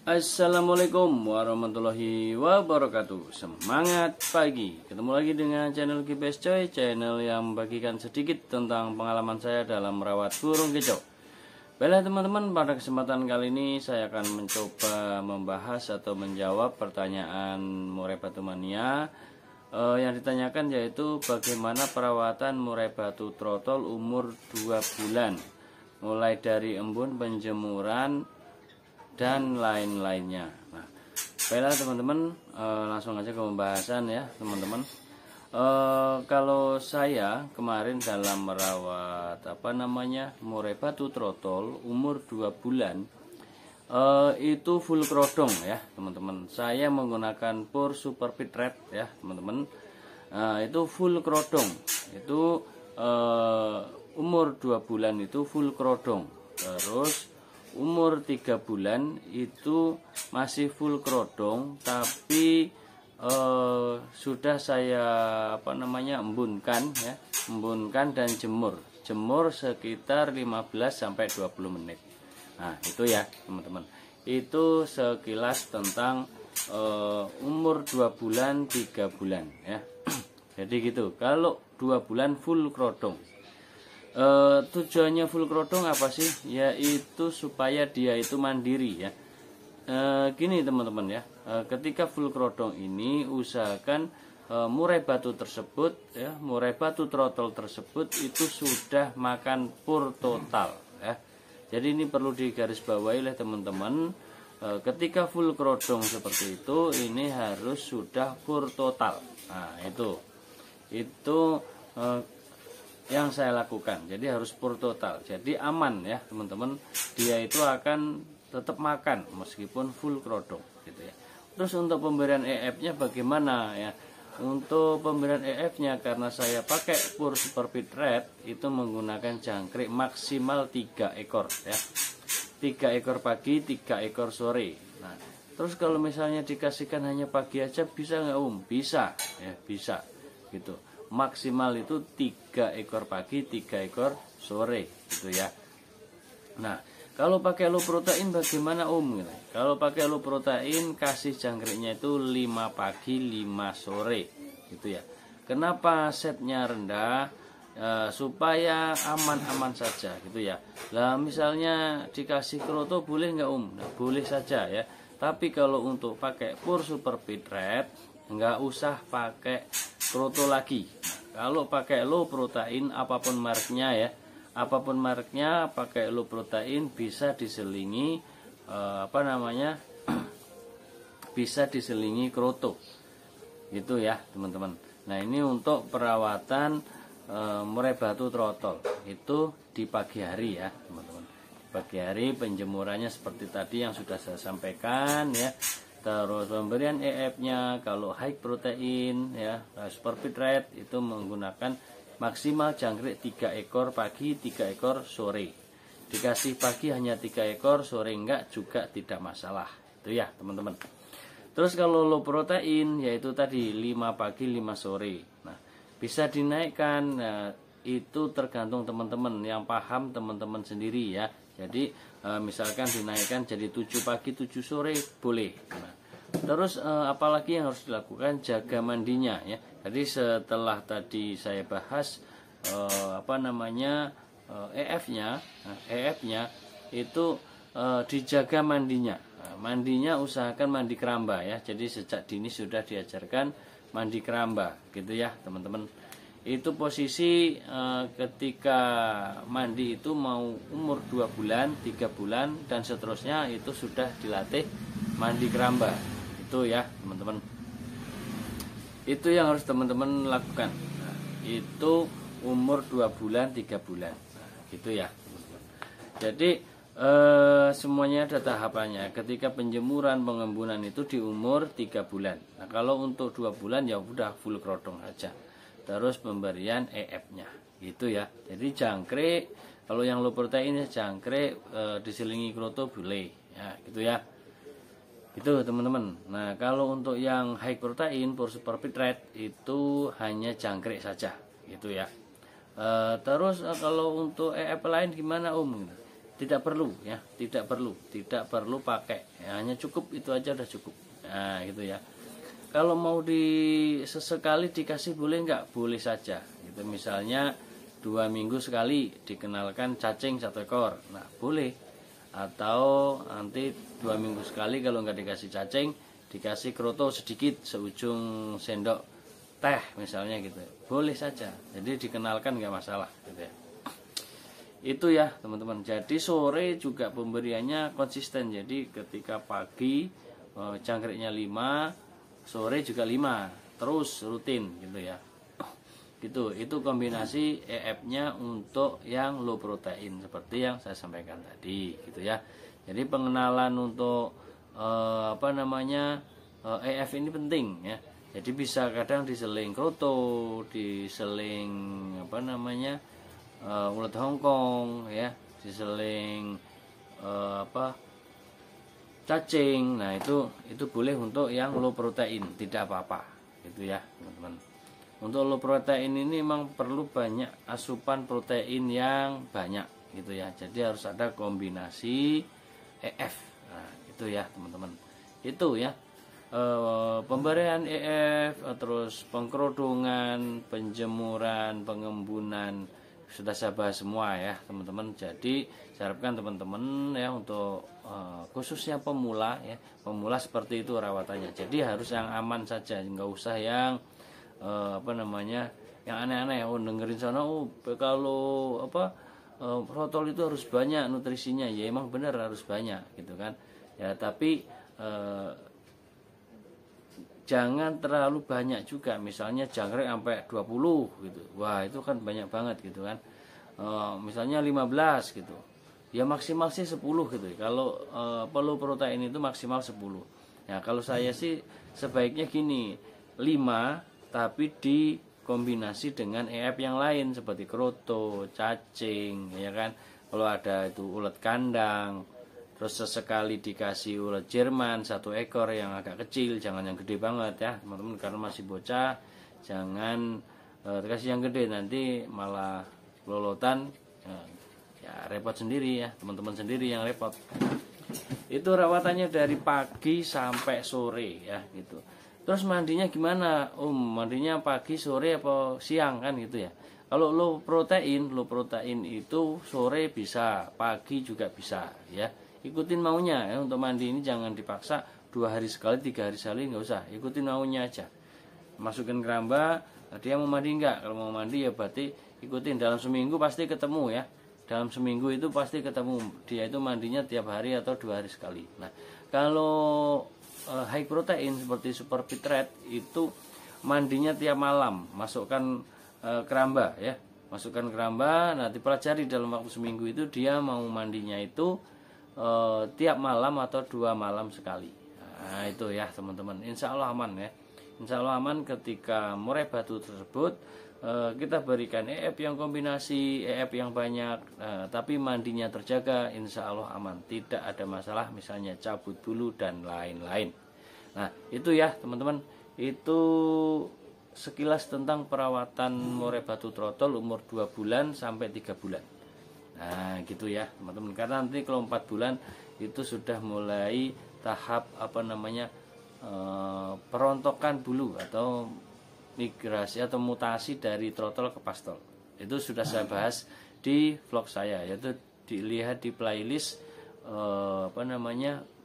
Assalamualaikum warahmatullahi wabarakatuh. Semangat pagi. Ketemu lagi dengan channel Kibes Coy, channel yang membagikan sedikit tentang pengalaman saya dalam merawat burung kicau. Baiklah teman-teman, pada kesempatan kali ini saya akan mencoba membahas atau menjawab pertanyaan murai batu mania yang ditanyakan, yaitu bagaimana perawatan murai batu trotol umur 2 bulan, mulai dari embun, penjemuran, dan lain-lainnya. Nah, baiklah teman-teman, langsung aja ke pembahasan ya teman-teman. Kalau saya kemarin dalam merawat murai batu trotol umur 2 bulan, itu full krodong ya teman-teman. Saya menggunakan Pur Super Fit Red ya teman-teman. Itu full krodong. Itu umur 2 bulan itu full krodong. Terus umur 3 bulan itu masih full krodong, tapi sudah saya embunkan ya, embunkan dan jemur sekitar 15-20 menit. Nah itu ya teman-teman, itu sekilas tentang umur 2 bulan 3 bulan ya. Jadi gitu, kalau 2 bulan full krodong. Tujuannya full krodong apa sih? Yaitu supaya dia itu mandiri ya. Gini teman-teman ya, ketika full krodong ini usahakan murai batu tersebut ya, murai batu trotol tersebut itu sudah makan pur total ya. Jadi ini perlu digarisbawahi oleh teman-teman, ketika full krodong seperti itu ini harus sudah pur total. Nah itu yang saya lakukan. Jadi harus pur total. Jadi aman ya teman-teman. Dia itu akan tetap makan meskipun full krodong gitu ya. Terus untuk pemberian EF-nya bagaimana ya? Untuk pemberian EF-nya, karena saya pakai Pur Super Fit Red, itu menggunakan jangkrik maksimal 3 ekor ya. 3 ekor pagi, 3 ekor sore. Nah, terus kalau misalnya dikasihkan hanya pagi aja bisa nggak Bisa ya, bisa gitu. Maksimal itu 3 ekor pagi, 3 ekor sore gitu ya. Nah, kalau pakai low protein bagaimana gitu. Kalau pakai low protein, kasih jangkriknya itu 5 pagi 5 sore gitu ya. Kenapa setnya rendah? Supaya aman-aman saja gitu ya. Lah misalnya dikasih kroto boleh nggak Nah, boleh saja ya. Tapi kalau untuk pakai Pur Super Fit Red nggak usah pakai kroto lagi. Kalau pakai low protein apapun mereknya pakai low protein bisa diselingi bisa diselingi kroto gitu ya teman-teman. Nah ini untuk perawatan murai batu trotol itu di pagi hari ya teman-teman. Pagi hari penjemurannya seperti tadi yang sudah saya sampaikan ya. Terus pemberian EF-nya kalau high protein ya, Super Fit Red itu menggunakan maksimal jangkrik 3 ekor pagi, 3 ekor sore. Dikasih pagi hanya 3 ekor, sore enggak juga tidak masalah. Itu ya, teman-teman. Terus kalau low protein yaitu tadi 5 pagi, 5 sore. Nah, bisa dinaikkan. Nah, itu tergantung teman-teman yang paham, teman-teman sendiri ya. Jadi misalkan dinaikkan jadi 7 pagi 7 sore boleh. Nah, terus apalagi yang harus dilakukan, jaga mandinya ya. Jadi setelah tadi saya bahas EF-nya itu dijaga mandinya. Nah, mandinya usahakan mandi keramba ya. Jadi sejak dini sudah diajarkan mandi keramba gitu ya teman-teman. Itu posisi ketika mandi itu mau umur 2 bulan, 3 bulan dan seterusnya itu sudah dilatih mandi keramba. Itu ya teman-teman. Itu yang harus teman-teman lakukan. Nah, itu umur 2 bulan, 3 bulan. Nah, gitu ya teman-teman. Jadi semuanya ada tahapannya. Ketika penjemuran, pengembunan itu di umur 3 bulan. Nah, kalau untuk 2 bulan ya udah full krodong aja. Terus pemberian EF-nya gitu ya. Jadi jangkrik, kalau yang low protein ya jangkrik diselingi kroto boleh ya gitu ya. Itu teman-teman. Nah, kalau untuk yang high protein Pur Super Fit Red itu hanya jangkrik saja gitu ya. Terus kalau untuk EF lain gimana tidak perlu ya, tidak perlu pakai ya, hanya cukup itu aja udah cukup. Nah gitu ya. Kalau mau sesekali dikasih boleh nggak? Boleh saja gitu. Misalnya 2 minggu sekali dikenalkan cacing 1 ekor, nah boleh. Atau nanti 2 minggu sekali kalau nggak dikasih cacing, dikasih kroto sedikit seujung sendok teh misalnya gitu, boleh saja. Jadi dikenalkan nggak masalah gitu ya. Itu ya teman-teman. Jadi sore juga pemberiannya konsisten. Jadi ketika pagi jangkriknya 5, sore juga 5, terus rutin gitu ya. Gitu. Itu kombinasi EF-nya untuk yang low protein seperti yang saya sampaikan tadi gitu ya. Jadi pengenalan untuk EF ini penting ya. Jadi bisa kadang diseling kroto, diseling ulat Hongkong ya, diseling cacing. Nah itu boleh untuk yang low protein, tidak apa-apa gitu ya teman-teman. Untuk low protein ini memang perlu banyak asupan protein yang banyak gitu ya. Jadi harus ada kombinasi EF. Nah itu ya teman-teman. Itu ya pemberian EF, terus pengkerodongan, penjemuran, pengembunan sudah saya bahas semua ya teman-teman. Jadi saya harapkan teman-teman ya untuk khususnya pemula ya, pemula seperti itu rawatannya. Jadi harus yang aman saja, nggak usah yang yang aneh-aneh. Dengerin sana kalau protol itu harus banyak nutrisinya. Ya emang benar harus banyak gitu kan ya, tapi jangan terlalu banyak juga. Misalnya jangkrik sampai 20 gitu, wah itu kan banyak banget gitu kan. Misalnya 15 gitu, ya maksimal sih 10 gitu. Kalau perlu protein itu maksimal 10. Ya kalau saya sih sebaiknya gini, 5 tapi dikombinasi dengan EF yang lain seperti kroto, cacing ya kan. Kalau ada itu ulat kandang, terus sesekali dikasih ulat Jerman 1 ekor yang agak kecil, jangan yang gede banget ya teman-teman, karena masih bocah. Jangan dikasih yang gede, nanti malah lolotan ya repot sendiri ya, teman-teman sendiri yang repot. Itu rawatannya dari pagi sampai sore ya gitu. Terus mandinya gimana? Mandinya pagi, sore, apa siang kan gitu ya. Kalau low protein itu sore bisa, pagi juga bisa ya. Ikutin maunya ya. Untuk mandi ini jangan dipaksa 2 hari sekali, 3 hari sekali, nggak usah. Ikutin maunya aja. Masukin keramba, dia mau mandi nggak? Kalau mau mandi ya berarti ikutin. Dalam seminggu pasti ketemu ya. Dalam seminggu itu pasti ketemu. Dia itu mandinya tiap hari atau 2 hari sekali. Nah kalau high protein seperti Super Fit Red itu mandinya tiap malam. Masukkan keramba ya. Masukkan keramba, nah dipelajari dalam waktu seminggu itu dia mau mandinya itu tiap malam atau 2 malam sekali. Nah itu ya teman-teman, insya Allah aman ya. Insya Allah aman ketika murai batu tersebut kita berikan EF yang kombinasi, EF yang banyak, tapi mandinya terjaga, insya Allah aman, tidak ada masalah misalnya cabut bulu dan lain-lain. Nah itu ya teman-teman, itu sekilas tentang perawatan murai batu trotol umur 2 bulan sampai 3 bulan. Nah gitu ya teman-teman, karena nanti kalau 4 bulan itu sudah mulai tahap perontokan bulu atau migrasi atau mutasi dari trotol ke pastol. Itu sudah saya bahas di vlog saya, yaitu dilihat di playlist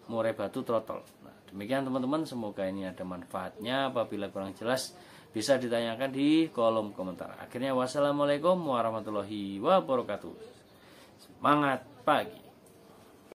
murai batu trotol. Nah, demikian teman-teman, semoga ini ada manfaatnya. Apabila kurang jelas bisa ditanyakan di kolom komentar. Akhirnya wassalamualaikum warahmatullahi wabarakatuh. Semangat pagi.